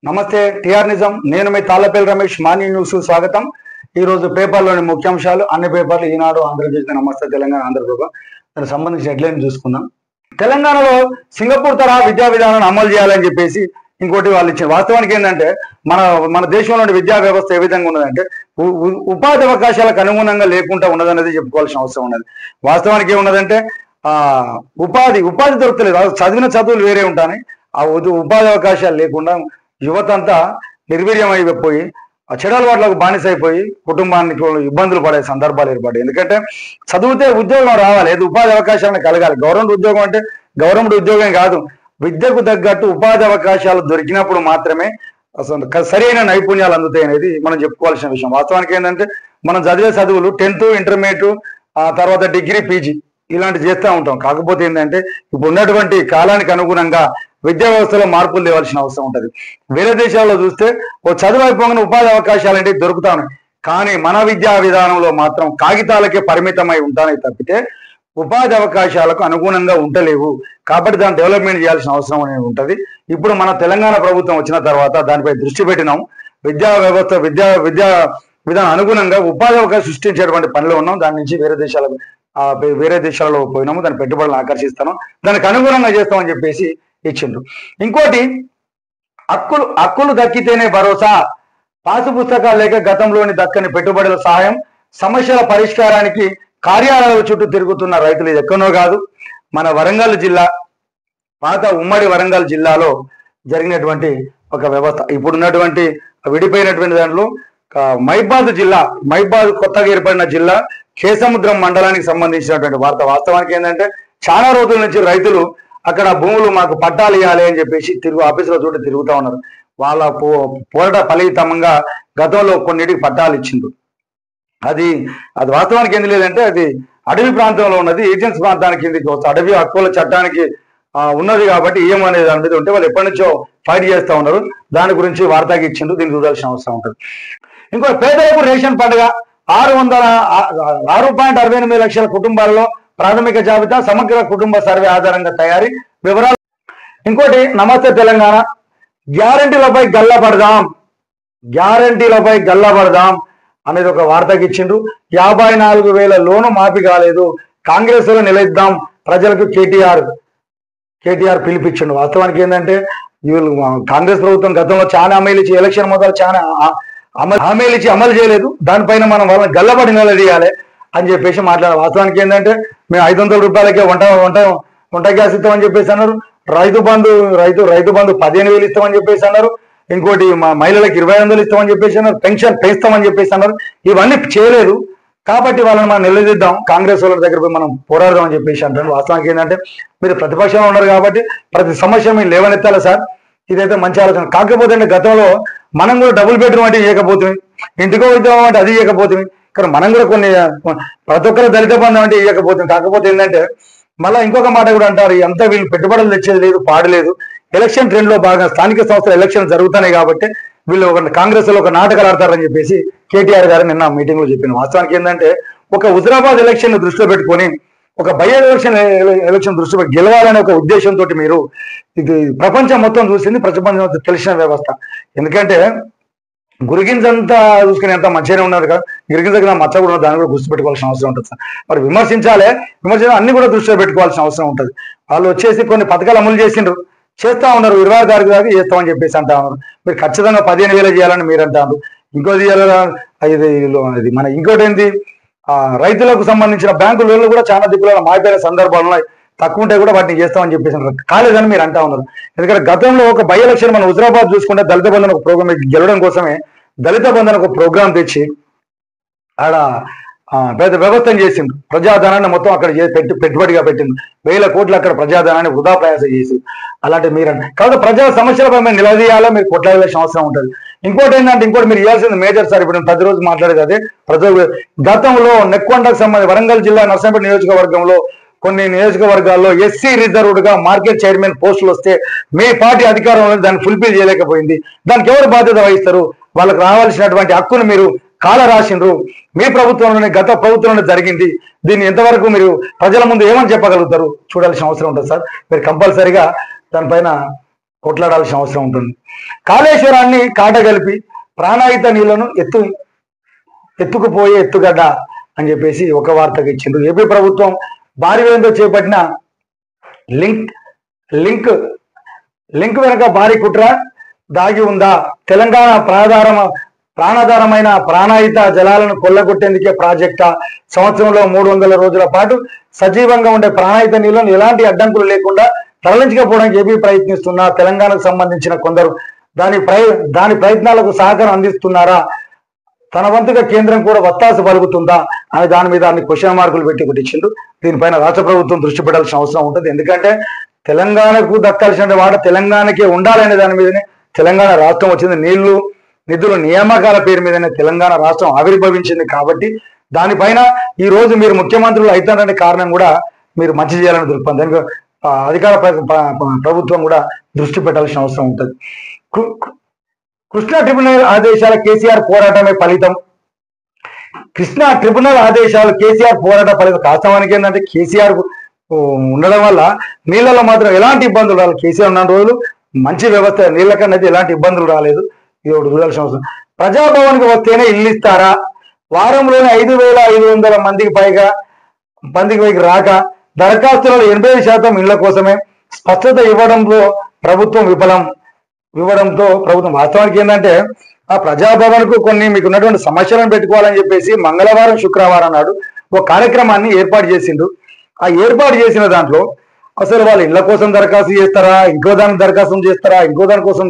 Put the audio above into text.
నమస్తే టిఆర్ నిజం నేను మీ తాళ్ళపల్లి రమేష్ మార్నింగ్ న్యూస్ స్వాగతం। ఈ రోజు పేపర్లోని ముఖ్యాంశాలు అన్ని పేపర్లు ఈనాడు ఆంధ్రజ్యోతి నమస్తే తెలంగాణ ఆంధ్రప్రభ దానికి సంబంధించిన హెడ్లైన్ చూసుకుందాం। తెలంగాణలో సింగపూర్ తరహా విద్యా విధానాన్ని అమలు చేయాలని చెప్పేసి ఇంకోటి వాళ్ళు ఇచ్చిన వాస్తవానికి ఏంటంటే మన దేశంలోని విద్యా వ్యవస్థ ఏ విధంగా ఉన్నదంటే ఉపాధి అవకాశాలకు అనుగుణంగా లేకుండా ఉన్నదనేది చెప్పుకోవాల్సిన అవసరం ఉన్నది। వాస్తవానికి ఏమున్నదంటే ఉపాధి దొరకలేదు, చదివిన చదువులు వేరే ఉంటాయి, ఆ ఉపాధి అవకాశాలు లేకుండా యువతంతా నిర్వీర్యం అయిపోయి చెడు అలవాట్లకు బానిసైపోయి కుటుంబానికి ఇబ్బందులు పడే సందర్భాలు ఏర్పడ్డాయి। ఎందుకంటే చదివితే ఉద్యోగం రావాలి, ఏది ఉపాధి అవకాశాలను కలగాలి। గవర్నమెంట్ ఉద్యోగం అంటే గవర్నమెంట్ ఉద్యోగం కాదు, విద్యకు తగ్గట్టు ఉపాధి అవకాశాలు దొరికినప్పుడు మాత్రమే అసలు సరైన నైపుణ్యాలు అందుతాయి అనేది మనం చెప్పుకోవాల్సిన విషయం। వాస్తవానికి ఏంటంటే మనం చదివే చదువులు 10th ఇంటర్మీడియట్ ఆ తర్వాత డిగ్రీ పీజీ ఇలాంటి చేస్తూ ఉంటాం। కాకపోతే ఏంటంటే ఇప్పుడు ఉన్నటువంటి కాలానికి అనుగుణంగా విద్యా వ్యవస్థలో మార్పులు తేవాల్సిన అవసరం ఉంటుంది। వేరే దేశాల్లో చూస్తే ఓ చదువు అయిపోగానే ఉపాధి అవకాశాలు అంటే దొరుకుతా ఉన్నాయి, కానీ మన విద్యా విధానంలో మాత్రం కాగితాలకే పరిమితమై ఉంటాయి తప్పితే ఉపాధి అవకాశాలకు అనుగుణంగా ఉండలేవు। కాబట్టి దాన్ని డెవలప్మెంట్ చేయాల్సిన అవసరం అనేది ఉంటుంది। ఇప్పుడు మన తెలంగాణ ప్రభుత్వం వచ్చిన తర్వాత దానిపై దృష్టి పెట్టినాం, విద్యా వ్యవస్థ విద్యా విధానం అనుగుణంగా ఉపాధి అవకాశం సృష్టించేటువంటి పనిలో ఉన్నాం। దాని నుంచి వేరే దేశాలలో పోయినాము, దాని పెట్టుబడులను ఆకర్షిస్తాను, దానికి అనుగుణంగా చేస్తామని చెప్పేసి ఇచ్చిండ్రు। ఇంకోటి హక్కులు దక్కితేనే భరోసా, పాసు పుస్తకాలు లేక గతంలోని దక్కని పెట్టుబడుల సహాయం, సమస్యల పరిష్కారానికి కార్యాలయాల చుట్టూ తిరుగుతున్న రైతులు ఇది ఎక్కడో కాదు, మన వరంగల్ జిల్లా పాత ఉమ్మడి వరంగల్ జిల్లాలో జరిగినటువంటి ఒక వ్యవస్థ। ఇప్పుడున్నటువంటి విడిపోయినటువంటి దాంట్లో మైబాద్ కొత్తగా ఏర్పడిన జిల్లా కేసముద్రం మండలానికి సంబంధించినటువంటి వార్త। వాస్తవానికి ఏంటంటే చాలా రోజుల నుంచి రైతులు అక్కడ భూములు మాకు పట్టాలు ఇవ్వాలి అని చెప్పేసి ఆఫీసులో చోట తిరుగుతూ ఉన్నారు। వాళ్ళ పోరాట ఫలితంగా గతంలో కొన్నిటికి పట్టాలు ఇచ్చిండ్రు। అది వాస్తవానికి ఏంది లేదంటే అది అడవి ప్రాంతంలో ఉన్నది, ఏజెన్సీ ప్రాంతానికి కిందికి వస్తుంది, అడవి హక్కుల చట్టానికి ఉన్నది కాబట్టి ఏమనేది దాని మీద ఉంటే వాళ్ళు ఎప్పటి నుంచో ఫైట్ చేస్తూ ఉన్నారు, దాని గురించి వార్తకి ఇచ్చిండ్రు, దీన్ని చూడాల్సిన అవసరం ఉంటుంది। ఇంకో పేదలకు రేషన్ పండుగ 6.68 లక్షల కుటుంబాలలో ప్రాథమిక జాబితా, సమగ్ర కుటుంబ సర్వే ఆధారంగా తయారీ వివరాలు। ఇంకోటి నమస్తే తెలంగాణ, గ్యారంటీలపై గల్లబడదాం అనేది ఒక వార్తకి ఇచ్చిండ్రు। 54,000 లోను మాఫీ కాలేదు, కాంగ్రెస్ లో నిలయిద్దాం ప్రజలకు కేటీఆర్ పిలిపించిండు। వాస్తవానికి ఏంటంటే వీళ్ళు కాంగ్రెస్ ప్రభుత్వం గతంలో చాలా హామీలు ఇచ్చి ఎలక్షన్ మొదలు చాలా హామీలు ఇచ్చి అమలు చేయలేదు, దానిపైన మనం వాళ్ళని గల్లబడి నిలదీయాలి అని చెప్పేసి మాట్లాడారు। వాస్తవానికి ఏంటంటే మేము 500 రూపాయలకే వంట గ్యాస్ ఇస్తామని చెప్పేసి అన్నారు, రైతు బంధు 15,000 ఇస్తామని చెప్పేసి అన్నారు, ఇంకోటి మహిళలకు 2,500 ఇస్తామని చెప్పేసి అన్నారు, పెన్షన్ పెంచుతామని చెప్పేసి అన్నారు। ఇవన్నీ చేయలేదు కాబట్టి వాళ్ళని మనం నిలదీద్దాం, కాంగ్రెస్ వాళ్ళ దగ్గర పోయి మనం పోరాడదాం అని చెప్పేసి అంటారు। వాస్తవానికి ఏంటంటే మీరు ప్రతిపక్షంలో ఉన్నారు కాబట్టి ప్రతి సమస్య మీరు లేవనెత్తాలి సార్, ఇదైతే మంచి ఆలోచన। కాకపోతే గతంలో మనం కూడా డబుల్ బెడ్రూమ్ అంటే ఇవ్వకపోతుంది, ఇంటికో ఉద్యోగం అంటే అది ఇవ్వకపోతుంది, కానీ మనం కూడా ప్రతి ఒక్కరు దళిత బంధం అంటే ఇవ్వకపోతుంది। కాకపోతే ఏంటంటే మళ్ళీ ఇంకొక మాట కూడా అంటారు, అంతా వీళ్ళు పెట్టుబడులు తెచ్చేది లేదు, పాడలేదు, ఎలక్షన్ ట్రెండ్ లో భాగంగా స్థానిక సంస్థల ఎలక్షన్ జరుగుతున్నాయి కాబట్టి వీళ్ళు కాంగ్రెస్ లో ఒక నాటకాలు ఆడతారని చెప్పేసి కేటీఆర్ గారు నిన్న మీటింగ్ లో చెప్పిన। వాస్తవానికి ఏంటంటే ఒక హుజరాబాద్ ఎలక్షన్ దృష్టిలో పెట్టుకొని ఒక బై ఎలక్షన్ దృష్టిలో గెలవాలనే ఒక ఉద్దేశంతో మీరు ఇది ప్రపంచం మొత్తం చూసింది, ప్రపంచం మొత్తం తెలిసిన వ్యవస్థ। ఎందుకంటే గురిగింజంతా చూసుకుని ఎంత మంచిగానే ఉన్నారు కదా, గిరిగింజకి మచ్చ కూడా దాన్ని కూడా దృష్టి పెట్టుకోవాల్సిన అవసరం ఉంటుంది సార్। మరి విమర్శించాలి అన్ని కూడా దృష్టిలో పెట్టుకోవాల్సిన అవసరం ఉంటుంది। వాళ్ళు వచ్చేసి కొన్ని పథకాలు అమలు చేస్తా ఉన్నారు, 26 తారీఖు దాకా చేస్తామని చెప్పేసి అంటా ఉన్నారు, మీరు ఖచ్చితంగా 15,000 చేయాలని మీరు అంటారు, ఇంకోటి ఇది మన ఇంకోటి ఏంటి రైతులకు సంబంధించిన బ్యాంకు లోన్లు కూడా చాలా దిక్కులలో మారిపోయిన సందర్భాలు ఉన్నాయి, తక్కువ ఉంటే కూడా వాటిని చేస్తామని చెప్పేసి కాలేదని మీరు అంటా ఉన్నారు। ఎందుకంటే గతంలో ఒక బై ఎలక్షన్ మన హుజరాబాద్ చూసుకుంటే దళిత బంధన ఒక ప్రోగ్రామ్ గెలవడం కోసమే దళిత బంధన ఒక ప్రోగ్రాం తెచ్చి ఆడ పెద్ద వ్యవస్థను చేసిండు, ప్రజాధనాన్ని మొత్తం అక్కడ పెట్టుబడిగా పెట్టింది, 1,000 కోట్లు అక్కడ ప్రజాధనాన్ని వృధా ప్రయాస చేసి అలాంటి మీరు కాబట్టి ప్రజా సమస్యలపై మేము నిలదీయాలా, మీరు కొట్లాడాల్సిన అవసరం ఉంటుంది। ఇంకోటి ఏంటంటే మీరు ఇవ్వాల్సింది మేజర్ సార్, ఇప్పుడు ప్రతిరోజు మాట్లాడేది అదే గతంలో నెక్కొండకు సంబంధించి వరంగల్ జిల్లా నర్సంపేట నియోజకవర్గంలో కొన్ని నియోజకవర్గాల్లో ఎస్సీ రిజర్వ్డ్ గా మార్కెట్ చైర్మన్ పోస్టులు వస్తే మీ పార్టీ అధికారంలో దాన్ని ఫుల్ఫిల్ చేయలేకపోయింది, దానికి ఎవరు బాధ్యత వహిస్తారు? వాళ్ళకి రావాల్సినటువంటి హక్కును మీరు కాల రాసిండ్రు, మీ ప్రభుత్వంలోనే గత ప్రభుత్వంలోనే జరిగింది, దీన్ని ఎంతవరకు మీరు ప్రజల ముందు ఏమని చెప్పగలుగుతారు? చూడాల్సిన అవసరం ఉంటుంది సార్, మీరు కంపల్సరీగా దానిపైన కొట్లాడాల్సిన అవసరం ఉంటుంది. కాళేశ్వరాన్ని కాటగలిపి ప్రాణాయిత నీళ్లను ఎత్తుకుపోయే ఎత్తుగడ్డ అని చెప్పేసి ఒక వార్తకు ఇచ్చిండ్రు. ఏపీ ప్రభుత్వం భారీ వ్యయంతో చేపట్టిన లింక్ వెనుక భారీ కుట్ర దాగి ఉందా? తెలంగాణ ప్రాణాధారమైన ప్రాణాయిత జలాలను కొల్లగొట్టేందుకే ప్రాజెక్టా? సంవత్సరంలో 300 రోజుల పాటు సజీవంగా ఉండే ప్రాణాయిత నీళ్లను ఎలాంటి అడ్డంకులు లేకుండా తరలించకపోవడానికి ఏపీ ప్రయత్నిస్తున్నా? తెలంగాణకు సంబంధించిన కొందరు దాని ప్రయత్నాలకు సహకారం అందిస్తున్నారా? తన వంతుగా కేంద్రం కూడా వత్తాసు పలుకుతుందా అని దాని మీద అన్ని క్వశ్చన్ మార్కులు పెట్టి కొట్టించిండు. దీనిపైన రాష్ట్ర ప్రభుత్వం దృష్టి పెట్టాల్సిన అవసరం ఉంటుంది. ఎందుకంటే తెలంగాణకు దక్కాల్సిన వాట తెలంగాణకే ఉండాలనే దాని మీదనే తెలంగాణ రాష్ట్రం వచ్చింది. నిధుల నియామకాల పేరు మీదనే తెలంగాణ రాష్ట్రం ఆవిర్భవించింది. కాబట్టి దానిపైన ఈ రోజు మీరు ముఖ్యమంత్రులు అవుతారనే కారణం కూడా మీరు మంచి చేయాలని దృక్పథం, దానికి అధికార ప్రభుత్వం కూడా దృష్టి పెట్టాల్సిన అవసరం ఉంటుంది. కృష్ణా ట్రిబ్యునల్ ఆదేశాల కేసీఆర్ పోరాటమే ఫలితం. కృష్ణా ట్రిబ్యునల్ ఆదేశాలు కేసీఆర్ పోరాట ఫలితం. వాస్తవానికి ఏంటంటే కేసీఆర్ ఉండడం వల్ల నీళ్ళలో మాత్రం ఎలాంటి ఇబ్బందులు రాలేదు. కేసీఆర్ ఉన్న రోజులు మంచి వ్యవస్థ, నీళ్ళ కన్నా అయితే ఎలాంటి ఇబ్బందులు రాలేదు. ఇది ఒకటి చూడాల్సిన అవసరం. ప్రజాభవన్కి వస్తేనే ఇల్లు ఇస్తారా? వారంలోనే 5,500 మందికి పైగా రాక దరఖాస్తులలో 80% ఇళ్ల కోసమే స్పష్టత ఇవ్వడంతో ప్రభుత్వం వాస్తవానికి ఏంటంటే ఆ ప్రజాభవన్కు కొన్ని మీకు ఉన్నటువంటి సమస్యలను పెట్టుకోవాలని చెప్పేసి మంగళవారం శుక్రవారం నాడు ఒక కార్యక్రమాన్ని ఏర్పాటు చేసిండు. ఆ ఏర్పాటు చేసిన దాంట్లో అసలు వాళ్ళు ఇళ్ల కోసం దరఖాస్తు చేస్తారా, ఇంకో దానికి దరఖాస్తు చేస్తారా, ఇంకో దాని కోసం